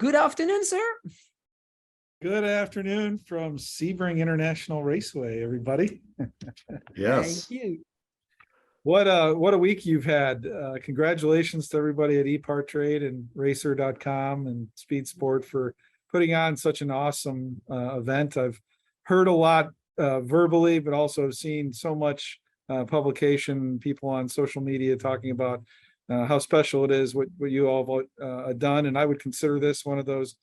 good afternoon, sir. Good afternoon from Sebring International Raceway, everybody. Yes. Thank you. What a week you've had. Congratulations to everybody at EPARTRADE and Racer.com and Speed Sport for putting on such an awesome event. I've heard a lot verbally, but also seen so much publication, people on social media talking about how special it is what you all have done. And I would consider this one of those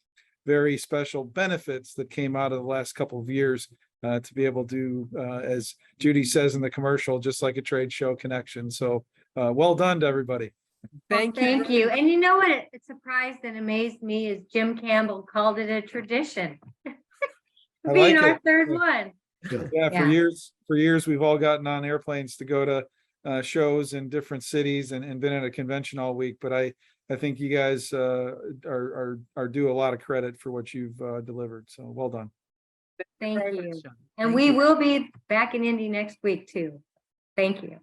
very special benefits that came out of the last couple of years to be able to, as Judy says in the commercial, just like a trade show connection. So well done to everybody. Thank you. Thank you. And you know what? It surprised and amazed me is Jim Campbell called it a tradition. I Being like our it. third one. Yeah, Yeah. for years, we've all gotten on airplanes to go to shows in different cities and been at a convention all week. But I think you guys are due a lot of credit for what you've delivered. So well done. Thank you. And Thank we you. will be back in Indy next week too. Thank you.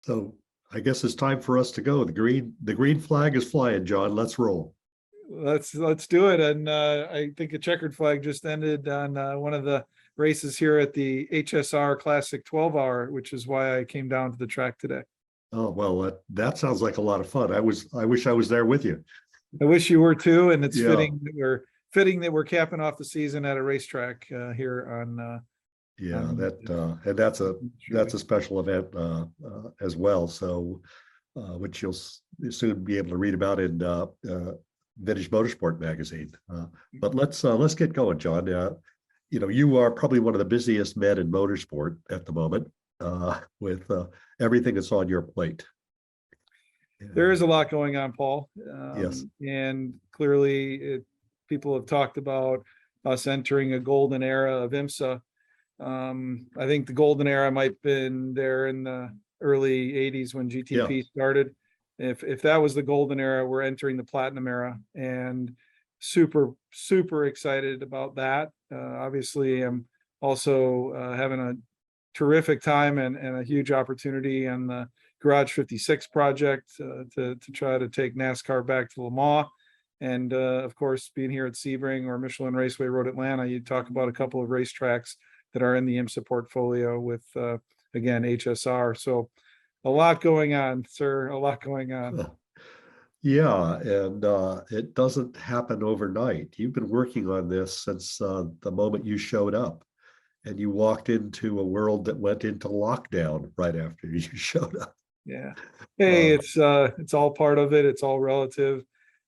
So I guess it's time for us to go. The green flag is flying, John. Let's roll. Let's do it. And I think a checkered flag just ended on one of the races here at the HSR Classic 12-hour, which is why I came down to the track today. Oh, well, that sounds like a lot of fun. I wish I was there with you. I wish you were too, and it's Yeah. fitting that we're capping off the season at a racetrack here on. Yeah, and that's a special event as well. So, which you'll soon be able to read about in Vintage Motorsport magazine. But let's get going, John. You are probably one of the busiest men in motorsport at the moment with everything that's on your plate. There is a lot going on, Paul. Yes. And clearly people have talked about us entering a golden era of IMSA. I think the golden era might have been there in the early 80s when GTP started. If that was the golden era, we're entering the platinum era, and super, super excited about that. Obviously, I'm also having a terrific time and a huge opportunity on the Garage 56 project to try to take NASCAR back to Le Mans. And of course, being here at Sebring or Michelin Raceway Road Atlanta, you talk about a couple of racetracks that are in the IMSA portfolio with, again, HSR. So a lot going on, sir, a lot going on. Yeah, and it doesn't happen overnight. You've been working on this since the moment you showed up, and you walked into a world that went into lockdown right after you showed up. Yeah. Hey, it's all part of it. It's all relative.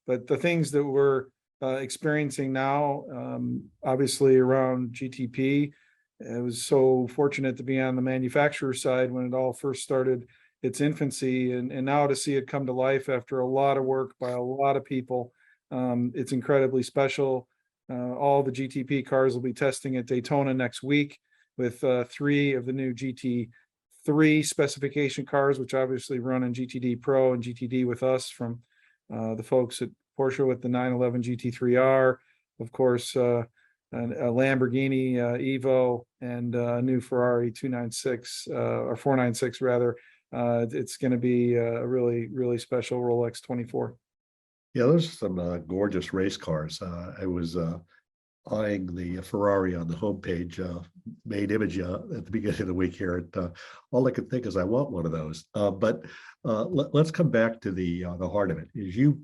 But the things that we're experiencing now, obviously around GTP, I was so fortunate to be on the manufacturer side when it all first started its infancy, and now to see it come to life after a lot of work by a lot of people, it's incredibly special. All the GTP cars will be testing at Daytona next week with 3 of the new GT3 specification cars, which obviously run in GTD Pro and GTD with us from the folks at Porsche with the 911 GT3R, of course, a Lamborghini Evo, and a new Ferrari 296 or 496 rather. It's going to be a really, really special Rolex 24. Yeah, those are some gorgeous race cars. I was eyeing the Ferrari on the homepage, main image at the beginning of the week here. All I could think is I want one of those. But let's come back to the heart of it. Is you've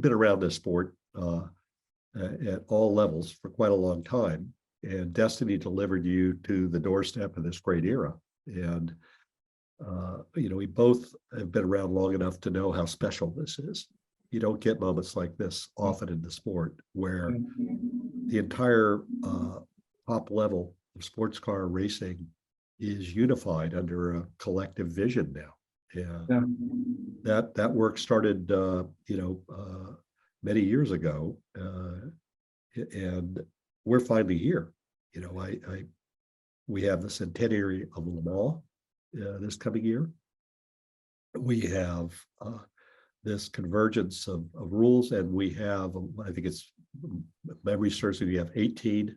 been around this sport at all levels for quite a long time, and destiny delivered you to the doorstep of this great era. And we both have been around long enough to know how special this is. You don't get moments like this often in the sport, where the entire top level of sports car racing is unified under a collective vision now. Yeah. That work started, many years ago, and we're finally here. We have the centenary of Le Mans this coming year. We have this convergence of rules, and we have, I think it's, memory serves me, we have 18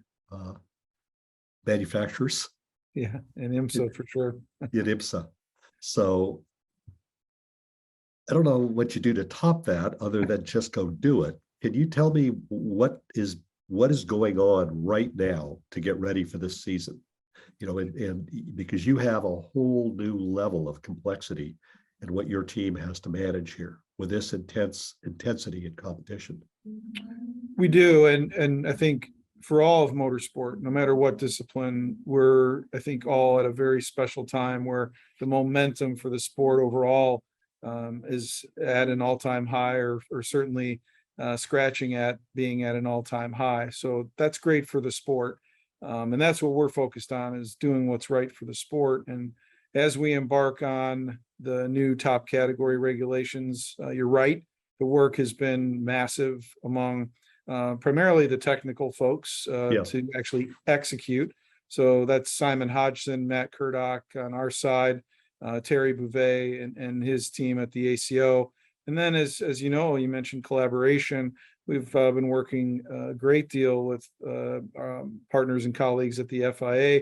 manufacturers. Yeah, and IMSA for sure. In IMSA. So I don't know what you do to top that other than just go do it. Can you tell me what is going on right now to get ready for this season? You know, and because you have a whole new level of complexity in what your team has to manage here with this intensity and competition. We do, and I think for all of motorsport, no matter what discipline, we're, I think, all at a very special time where the momentum for the sport overall is at an all-time high, or certainly scratching at being at an all-time high. So that's great for the sport. And that's what we're focused on, is doing what's right for the sport. And as we embark on the new top category regulations, you're right, the work has been massive among primarily the technical folks to actually execute. So that's Simon Hodgson, Matt Kurdock on our side, Terry Bouvet and his team at the ACO. And then as you know, you mentioned collaboration. We've been working a great deal with partners and colleagues at the FIA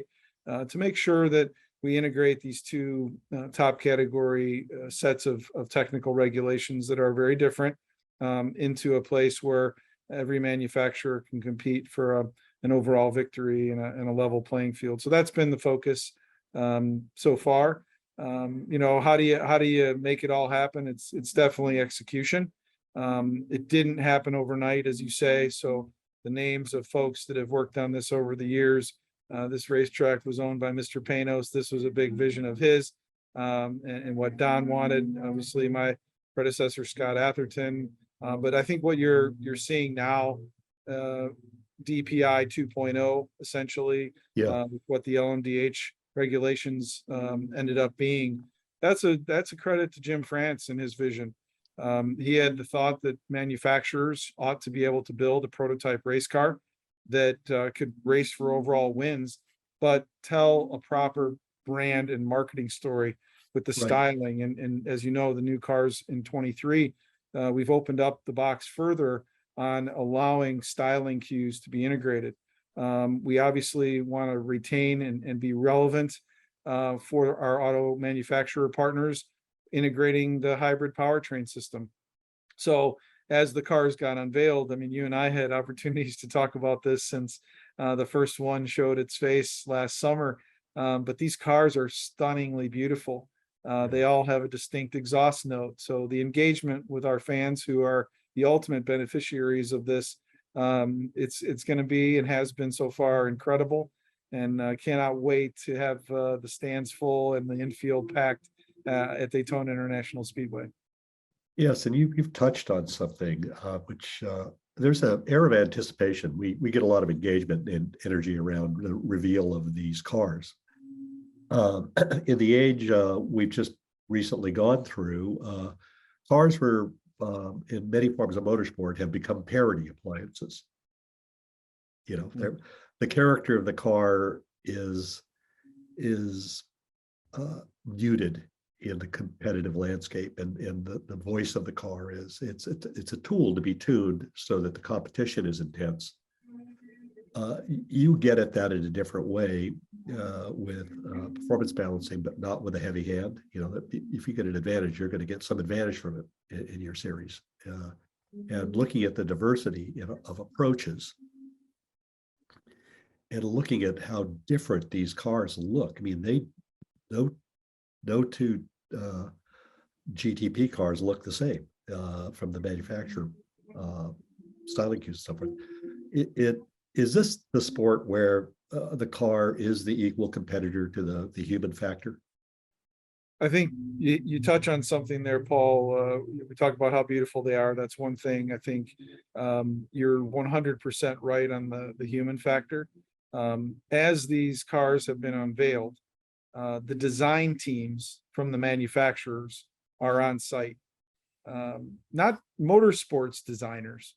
to make sure that we integrate these two top category sets of technical regulations that are very different into a place where every manufacturer can compete for an overall victory and a level playing field. So that's been the focus so far. You know, how do you make it all happen? It's definitely execution. It didn't happen overnight, as you say. So the names of folks that have worked on this over the years, this racetrack was owned by Mr. Panos. This was a big vision of his, and what Don wanted. Obviously, my predecessor, Scott Atherton. But I think what you're seeing now, DPI 2.0, essentially, what the LMDH regulations ended up being, that's a credit to Jim France and his vision. He had the thought that manufacturers ought to be able to build a prototype race car that could race for overall wins, but tell a proper brand and marketing story with the styling. And as you know, the new cars in 23, we've opened up the box further on allowing styling cues to be integrated. We obviously want to retain and be relevant for our auto manufacturer partners, integrating the hybrid powertrain system. So as the cars got unveiled, I mean, you and I had opportunities to talk about this since the first one showed its face last summer. But these cars are stunningly beautiful. They all have a distinct exhaust note. So the engagement with our fans, who are the ultimate beneficiaries of this, it's going to be and has been so far incredible. And cannot wait to have the stands full and the infield packed at Daytona International Speedway. Yes, and you've touched on something which there's an air of anticipation. We get a lot of engagement and energy around the reveal of these cars. In the age we've just recently gone through, cars were in many forms of motorsport have become parody appliances. You know, the character of the car is muted in the competitive landscape, and the voice of the car is it's a tool to be tuned so that the competition is intense. You get at that in a different way with performance balancing, but not with a heavy hand. You know, if you get an advantage, you're going to get some advantage from it in your series. And looking at the diversity of approaches and looking at how different these cars look. I mean, no two GTP cars look the same from the manufacturer, styling cues and so forth. Is this the sport where the car is the equal competitor to the human factor? I think you touch on something there, Paul. We talk about how beautiful they are. That's one thing. I think you're 100% right on the human factor. As these cars have been unveiled, the design teams from the manufacturers are on site. Not motorsports designers,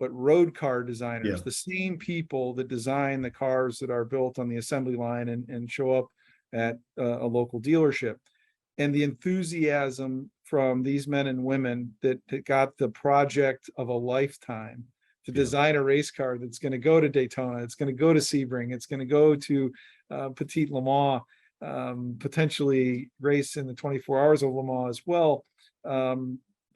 but road car designers, the same people that design the cars that are built on the assembly line and show up at a local dealership. And the enthusiasm from these men and women that got the project of a lifetime to design a race car that's going to go to Daytona, it's going to go to Sebring, it's going to go to Petit Le Mans, potentially race in the 24 hours of Le Mans as well.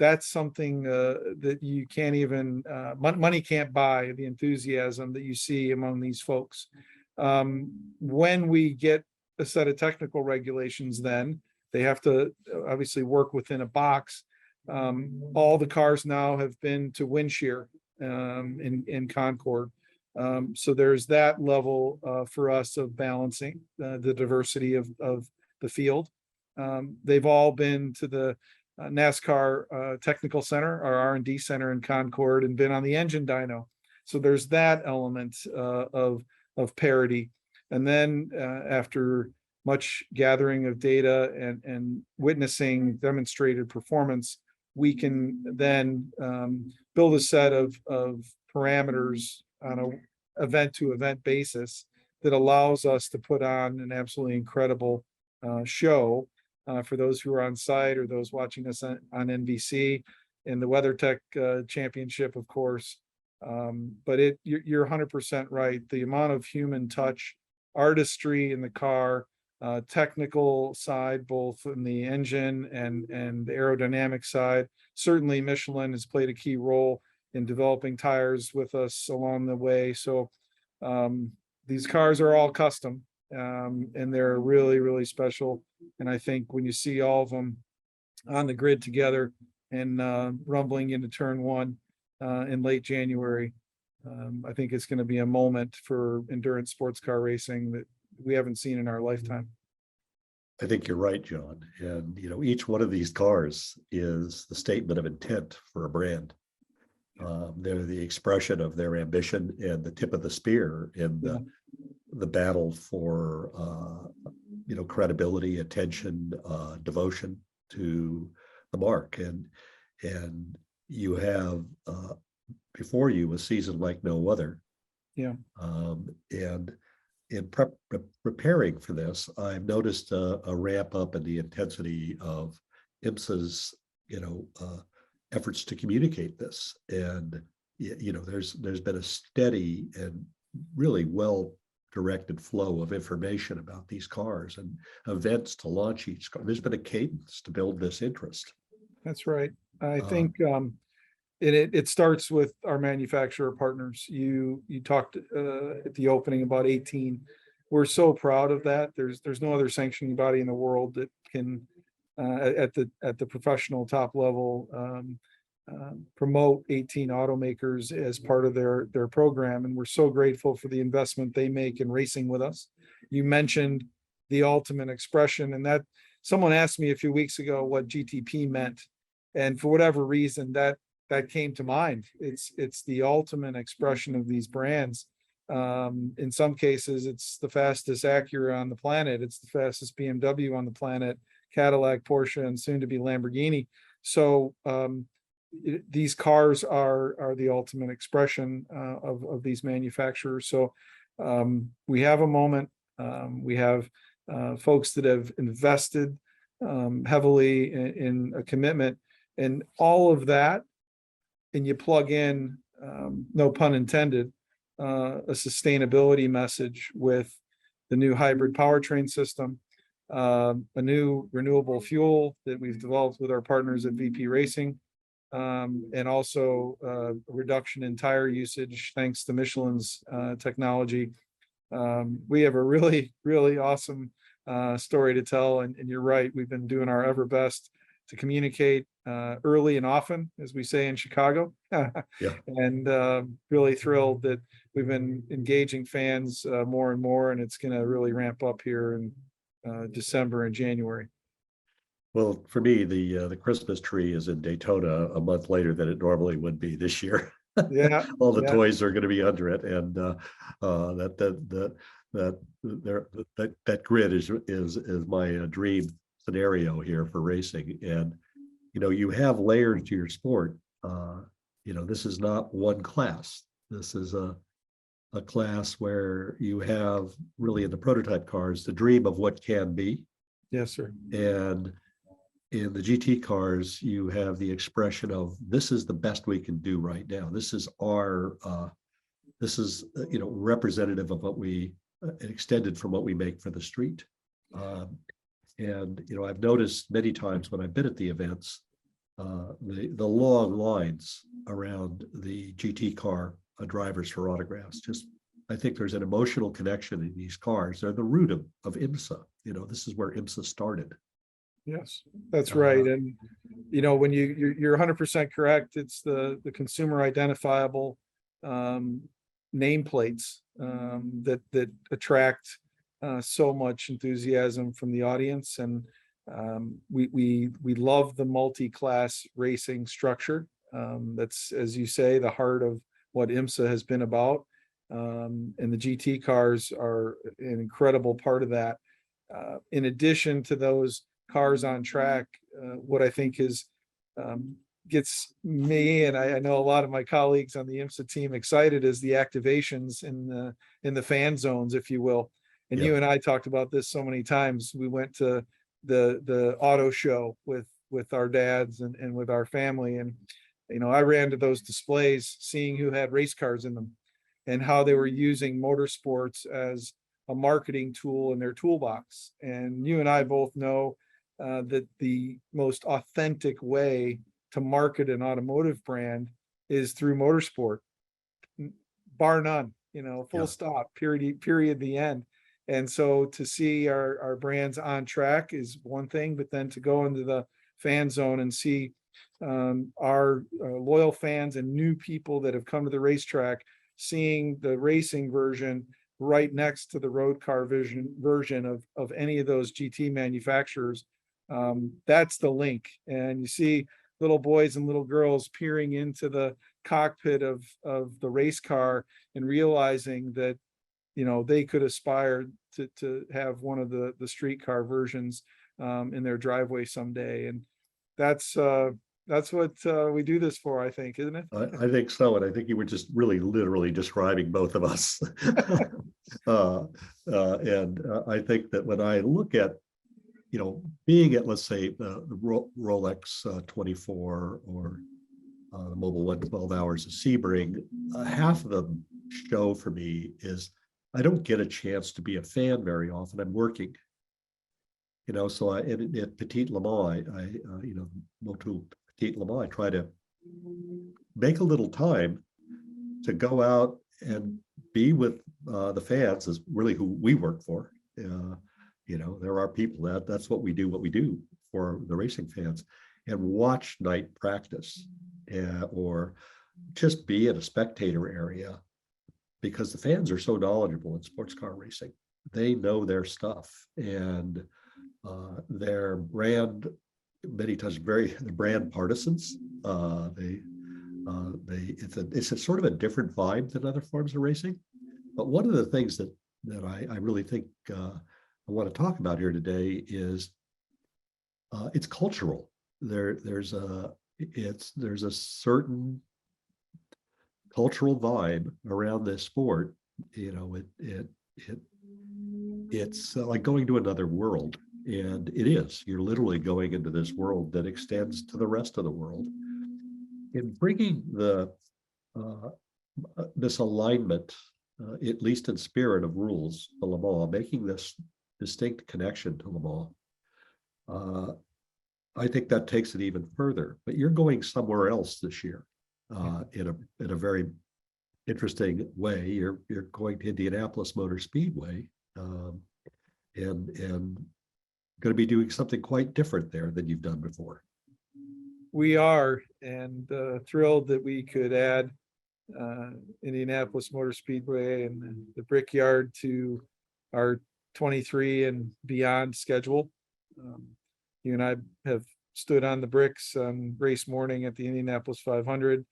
that's something that you can't even money can't buy the enthusiasm that you see among these folks. When we get a set of technical regulations, then they have to obviously work within a box. All the cars now have been to wind shear in Concord. So there's that level for us of balancing the diversity of the field. They've all been to the NASCAR Technical Center, our R&D center in Concord, and been on the engine dyno. So there's that element of parity. And then after much gathering of data and witnessing demonstrated performance, we can then build a set of parameters on a event to event basis that allows us to put on an absolutely incredible show for those who are on site or those watching us on NBC, and the WeatherTech Championship, of course. But you're 100% right. The amount of human touch, artistry in the car, technical side, both in the engine and the aerodynamic side. Certainly Michelin has played a key role in developing tires with us along the way. So these cars are all custom, and they're really, really special. And I think when you see all of them on the grid together and rumbling into turn one in late January, I think it's going to be a moment for endurance sports car racing that we haven't seen in our lifetime. I think you're right, John. And, each one of these cars is the statement of intent for a brand. They're the expression of their ambition and the tip of the spear in the battle for, credibility, attention, devotion to the mark. And you have before you a season like no other. Yeah. And in preparing for this, I've noticed a ramp up in the intensity of IMSA's, efforts to communicate this. And, there's been a steady and really well-directed flow of information about these cars and events to launch each car. There's been a cadence to build this interest. That's right. I think it starts with our manufacturer partners. You talked at the opening about 18. We're so proud of that. There's no other sanctioning body in the world that can at the professional top level promote 18 automakers as part of their program, and we're so grateful for the investment they make in racing with us. You mentioned the ultimate expression, and that someone asked me a few weeks ago what GTP meant, and for whatever reason that came to mind. It's the ultimate expression of these brands. In some cases, it's the fastest Acura on the planet. It's the fastest BMW on the planet, Cadillac, Porsche, and soon to be Lamborghini. So these cars are the ultimate expression of these manufacturers. So we have a moment. We have folks that have invested heavily in a commitment, and all of that. And you plug in, no pun intended, a sustainability message with the new hybrid powertrain system, a new renewable fuel that we've developed with our partners at VP Racing, and also a reduction in tire usage thanks to Michelin's technology. We have a really, really awesome story to tell, and you're right, we've been doing our ever best to communicate early and often, as we say in Chicago. Yeah. And really thrilled that we've been engaging fans more and more, and it's going to really ramp up here in December and January. Well, for me, the Christmas tree is in Daytona a month later than it normally would be this year. Yeah. All the Yeah. toys are going to be under it, and that grid is my dream scenario here for racing. And you have layers to your sport. This is not one class. This is a class where you have really in the prototype cars the dream of what can be. Yes, sir. And in the GT cars, you have the expression of this is the best we can do right now. This is our representative of what we extended from what we make for the street. And I've noticed many times when I've been at the events, the long lines around the GT car drivers for autographs. Just, I think there's an emotional connection in these cars. They're the root of IMSA. You know, this is where IMSA started. Yes, that's right. And, you know, when you're 100% correct, it's the consumer identifiable nameplates that attract so much enthusiasm from the audience. And we love the multi-class racing structure. That's, as you say, the heart of what IMSA has been about. And the GT cars are an incredible part of that. In addition to those cars on track, what I think is gets me, and I know a lot of my colleagues on the IMSA team, excited is the activations in the fan zones, if you will. And Yeah. you and I talked about this so many times. We went to the auto show with our dads and with our family, and you know, I ran to those displays, seeing who had race cars in them and how they were using motorsports as a marketing tool in their toolbox. And you and I both know that the most authentic way to market an automotive brand is through motorsport, bar none, you know, full Yeah. stop, period, the end. And so to see our brands on track is one thing, but then to go into the fan zone and see our loyal fans and new people that have come to the racetrack, seeing the racing version right next to the road car version of any of those GT manufacturers, that's the link. And you see little boys and little girls peering into the cockpit of the race car and realizing that, you know, they could aspire to have one of the street car versions in their driveway someday. And that's what we do this for, I think, isn't it? I think so. And I think you were just really literally describing both of us. I think that when I look at, you know, being at, let's say, the Rolex 24 or the Mobile 1 12 Hours of Sebring, half of the show for me is I don't get a chance to be a fan very often. I'm working. You know, so at Petit Le Mans, you know, Motul Petit Le Mans, I try to make a little time to go out and be with the fans, is really who we work for. You know, there are people that's what we do for the racing fans, and watch night practice, or just be in a spectator area, because the fans are so knowledgeable in sports car racing. They know their stuff, and their brand, many times they're brand partisans. It's a sort of a different vibe than other forms of racing. But one of the things that I really think I want to talk about here today is it's cultural. There's a certain cultural vibe around this sport. You know, it's like going to another world. And it is. You're literally going into this world that extends to the rest of the world. In bringing this alignment, at least in spirit of rules, to Le Mans, making this distinct connection to Le Mans, I think that takes it even further. But you're going somewhere else this year in a very interesting way. You're going to Indianapolis Motor Speedway, and going to be doing something quite different there than you've done before. We are, and thrilled that we could add Indianapolis Motor Speedway and the Brickyard to our 23 and beyond schedule. You and I have stood on the bricks on race morning at the Indianapolis 500.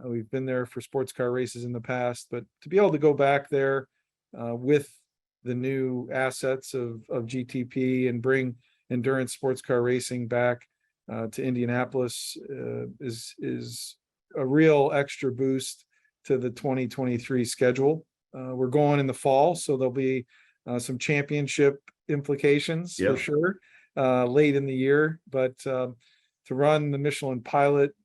We've been there for sports car races in the past, but to be able to go back there with the new assets of GTP and bring endurance sports car racing back to Indianapolis is a real extra boost to the 2023 schedule. We're going in the fall, so there'll be some championship implications for sure late in the year. But to run the Michelin Pilot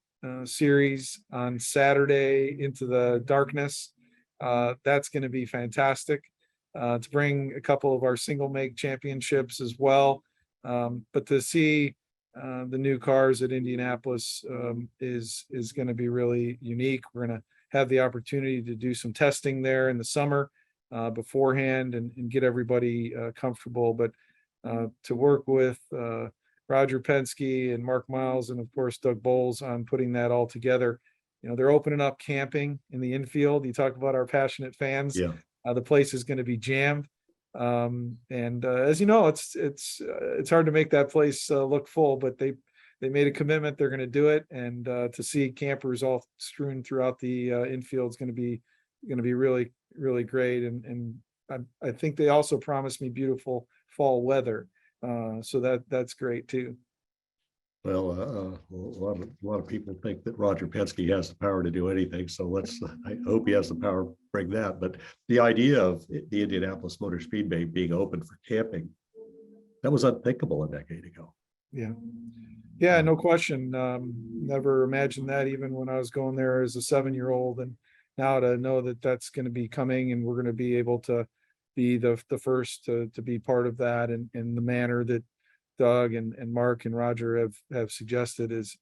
series on Saturday into the darkness, that's going to be fantastic. To bring a couple of our single make championships as well. But to see the new cars at Indianapolis is going to be really unique. We're going to have the opportunity to do some testing there in the summer beforehand and get everybody comfortable. But to work with Roger Penske and Mark Miles and of course Doug Bowles on putting that all together. They're opening up camping in the infield. You talk about our passionate fans. Yeah. The place is going to be jammed. As you know, it's hard to make that place look full, but they made a commitment. They're going to do it. And to see campers all strewn throughout the infield is going to be really, really great. And I think they also promised me beautiful fall weather. So that's great too. Well, a lot of people think that Roger Penske has the power to do anything. So I hope he has the power to bring that. But the idea of the Indianapolis Motor Speedway being open for camping, that was unthinkable a decade ago. Yeah, no question. Never imagined that even when I was going there as a 7-year-old, and now to know that that's going to be coming and we're going to be able to be the first to be part of that in the manner that Doug and Mark and Roger have suggested is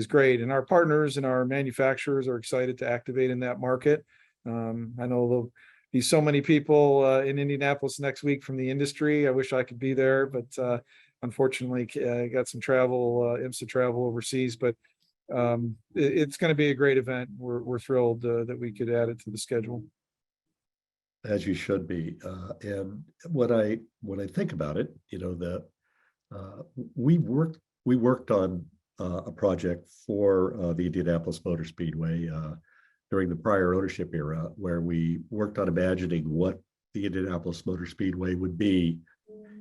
great. And our partners and our manufacturers are excited to activate in that market. I know there'll be so many people in Indianapolis next week from the industry. I wish I could be there, but unfortunately I got some travel, IMSA travel overseas, but it's going to be a great event. We're thrilled that we could add it to the schedule. As you should be. And when I think about it, we worked on a project for the Indianapolis Motor Speedway during the prior ownership era, where we worked on imagining what the Indianapolis Motor Speedway would be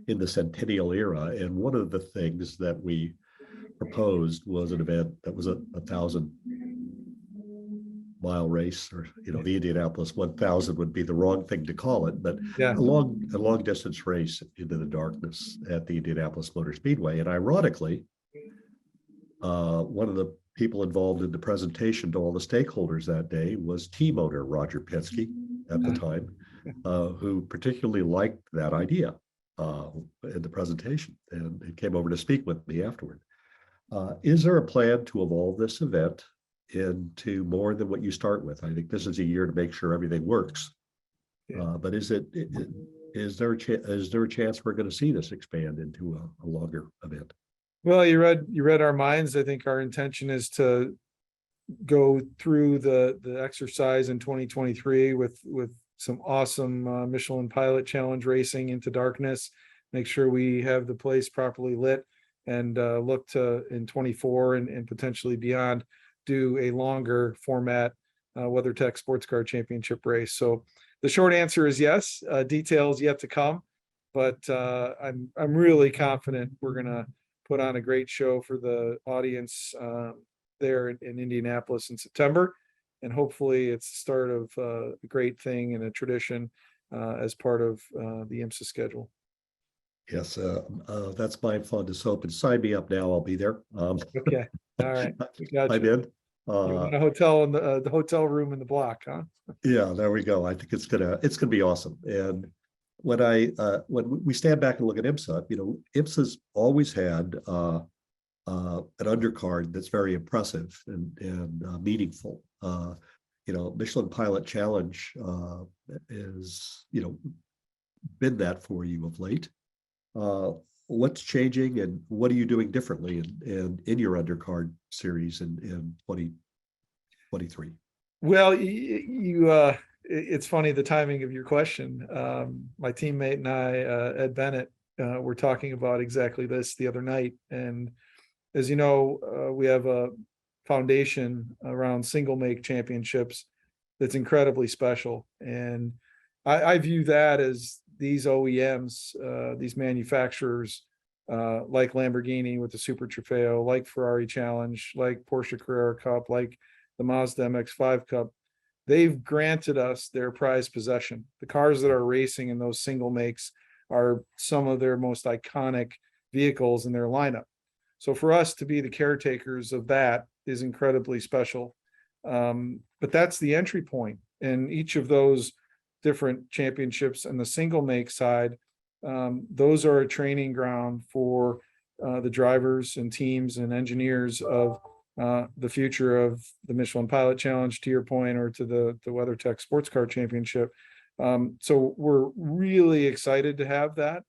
in the centennial era. And one of the things that we proposed was an event that was a 1,000-mile race, or the Indianapolis 1000 would be the wrong thing to call it, but Yeah. a long distance race into the darkness at the Indianapolis Motor Speedway. And ironically, one of the people involved in the presentation to all the stakeholders that day was team owner Roger Penske at the time, who particularly liked that idea in the presentation, and he came over to speak with me afterward. Is there a plan to evolve this event into more than what you start with? I think this is a year to make sure everything works. But is there a chance we're going to see this expand into a longer event? Well, you read our minds. I think our intention is to go through the exercise in 2023 with some awesome Michelin Pilot Challenge racing into darkness, make sure we have the place properly lit, and look to in 24 and potentially beyond do a longer format WeatherTech Sports Car Championship race. So the short answer is yes. Details yet to come, but I'm really confident we're gonna put on a great show for the audience there in Indianapolis in September, and hopefully it's the start of a great thing and a tradition as part of the IMSA schedule. Yes, that's my fondest hope. And sign me up now. I'll be there. Okay, all right, we got you. I'm in. You want a hotel in the hotel room in the block, huh? Yeah, there we go. I think it's gonna be awesome. And when we stand back and look at IMSA, IMSA's always had an undercard that's very impressive and meaningful. Michelin Pilot Challenge is been that for you of late. What's changing and what are you doing differently in your undercard series in 2023? Well, it's funny, the timing of your question. My teammate and I, Ed Bennett, were talking about exactly this the other night. And as you know, we have a foundation around single make championships that's incredibly special. And I view that as these OEMs, these manufacturers, like Lamborghini with the Super Trofeo, like Ferrari Challenge, like Porsche Carrera Cup, like the Mazda MX-5 Cup, they've granted us their prized possession. The cars that are racing in those single makes are some of their most iconic vehicles in their lineup. So for us to be the caretakers of that is incredibly special. But that's the entry point. And each of those different championships and the single make side, those are a training ground for the drivers and teams and engineers of the future of the Michelin Pilot Challenge, to your point, or to the WeatherTech Sports Car Championship. So we're really excited to have that.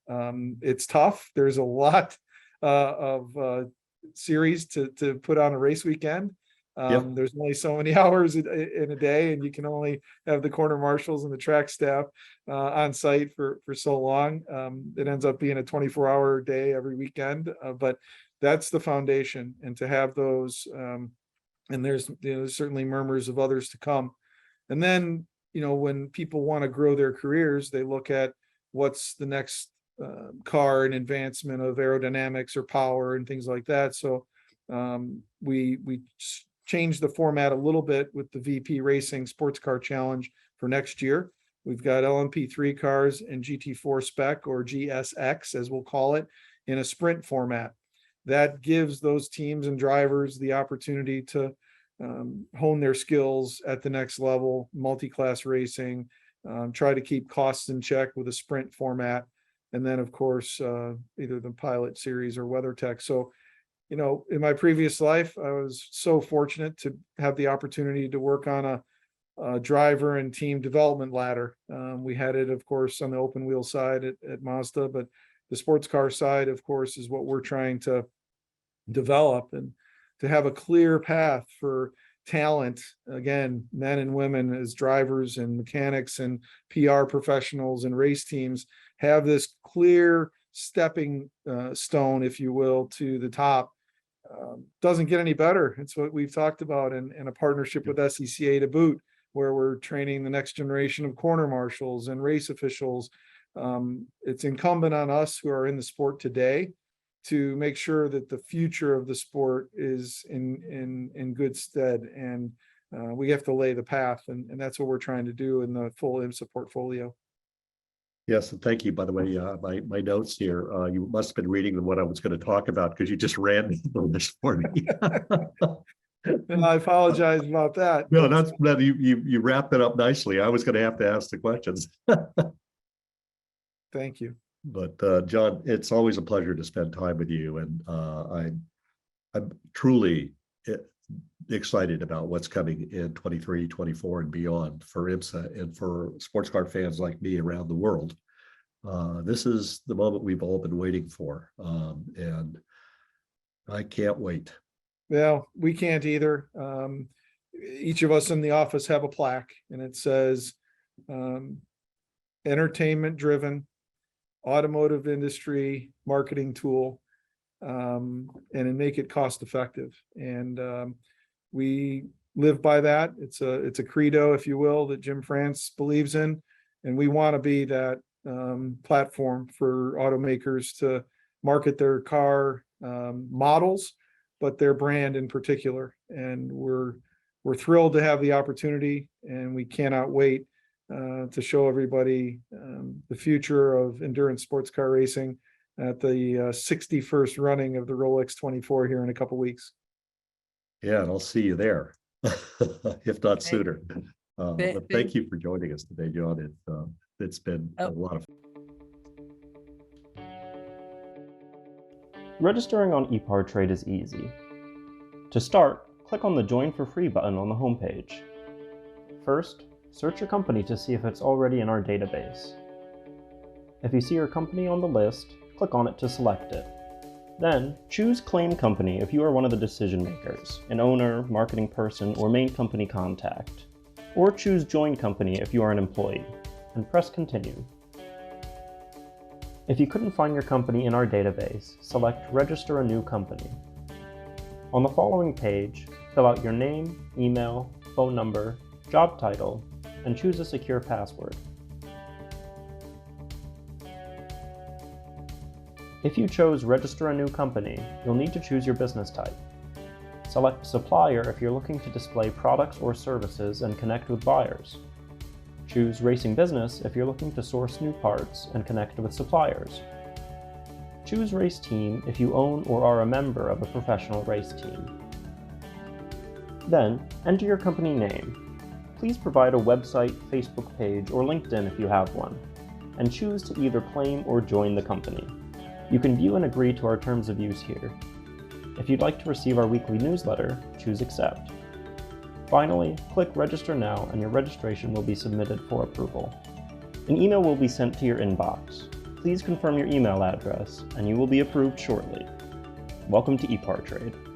It's tough. There's a lot of series to put on a race weekend. There's only so many hours in a day, and you can only have the corner marshals and the track staff on site for so long. It ends up being a 24-hour day every weekend, but that's the foundation. And to have those, and there's certainly murmurs of others to come. And then, when people want to grow their careers, they look at what's the next car and advancement of aerodynamics or power and things like that. So we changed the format a little bit with the VP Racing Sports Car Challenge for next year. We've got LMP3 cars and GT4 spec, or GSX as we'll call it, in a sprint format. That gives those teams and drivers the opportunity to hone their skills at the next level, multi-class racing, try to keep costs in check with a sprint format. And then, of course, either the Pilot Series or WeatherTech. So, in my previous life, I was so fortunate to have the opportunity to work on a driver and team development ladder. We had it, of course, on the open wheel side at Mazda, but the sports car side, of course, is what we're trying to develop, and to have a clear path for talent, again, men and women as drivers and mechanics and PR professionals and race teams, have this clear stepping stone, if you will, to the top. Doesn't get any better. It's what we've talked about in a partnership with SCCA to boot, where we're training the next generation of corner marshals and race officials. It's incumbent on us who are in the sport today to make sure that the future of the sport is in good stead, and we have to lay the path, and that's what we're trying to do in the full IMSA portfolio. Yes, and thank you. By the way, my notes here, you must have been reading what I was going to talk about, because you just ran this for me. And I apologize about that. No, that you wrapped it up nicely. I was going to have to ask the questions. Thank you. But John, it's always a pleasure to spend time with you, and I'm truly excited about what's coming in 23, 24, and beyond for IMSA and for sports car fans like me around the world. This is the moment we've all been waiting for, and I can't wait. Well, we can't either. Each of us in the office have a plaque, and it says entertainment driven automotive industry marketing tool, and make it cost effective. And we live by that. It's a credo, if you will, that Jim France believes in, and we want to be that platform for automakers to market their car models, but their brand in particular. And we're thrilled to have the opportunity, and we cannot wait to show everybody the future of endurance sports car racing at the 61st running of the Rolex 24 here in a couple weeks. Yeah, and I'll see you there, if not sooner. But thank you for joining us today, John. It's been a lot of fun. Registering on EPARTRADE is easy. To start, click on the Join for Free button on the homepage. First, search your company to see if it's already in our database. If you see your company on the list, click on it to select it. Then, choose Claim Company if you are one of the decision makers, an owner, marketing person, or main company contact. Or choose Join Company if you are an employee, and press Continue. If you couldn't find your company in our database, select Register a New Company. On the following page, fill out your name, email, phone number, job title, and choose a secure password. If you chose Register a New Company, you'll need to choose your business type. Select Supplier if you're looking to display products or services and connect with buyers. Choose Racing Business if you're looking to source new parts and connect with suppliers. Choose Race Team if you own or are a member of a professional race team. Then, enter your company name. Please provide a website, Facebook page, or LinkedIn if you have one, and choose to either claim or join the company. You can view and agree to our terms of use here. If you'd like to receive our weekly newsletter, choose Accept. Finally, click Register Now and your registration will be submitted for approval. An email will be sent to your inbox. Please confirm your email address and you will be approved shortly. Welcome to EPARTRADE.